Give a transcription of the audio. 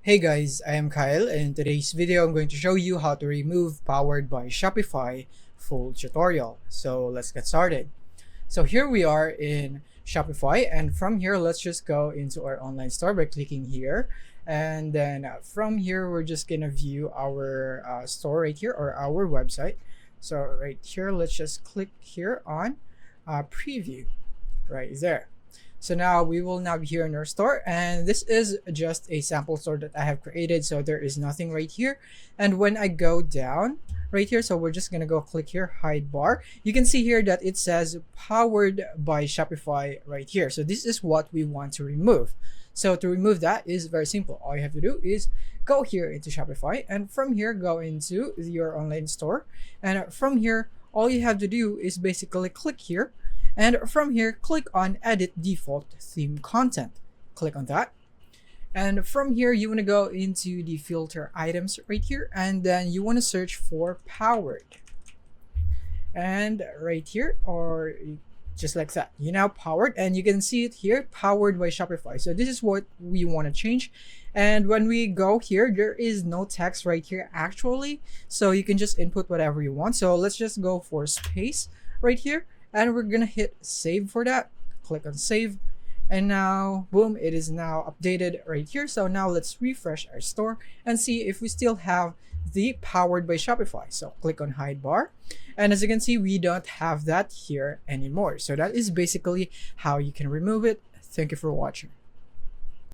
Hey guys, I am Kyle, and in today's video I'm going to show you how to remove Powered by Shopify full tutorial. So let's get started. So here we are in Shopify, and from here let's just go into our online store by clicking here, and then from here we're just gonna view our store right here, or our website. So right here let's just click here on preview right there. So now we will now be here in our store, and this is just a sample store that I have created, so there is nothing right here. And when I go down right here, so we're just gonna go click here, hide bar, you can see here that it says Powered by Shopify right here. So this is what we want to remove. So to remove that is very simple. All you have to do is go here into Shopify, and from here go into your online store, and from here all you have to do is basically click here, and from here click on edit default theme content. Click on that, and from here you want to go into the filter items right here, and then you want to search for Powered, and right here, or just like that, you now Powered, and you can see it here, Powered by Shopify. So this is what we want to change. And when we go here, there is no text right here actually, so you can just input whatever you want. So let's just go for space right here, and we're gonna hit save for that. Click on save, and now boom, it is now updated right here. So now let's refresh our store and see if we still have the Powered by Shopify. So click on hide bar, and as you can see, we don't have that here anymore. So that is basically how you can remove it. Thank you for watching.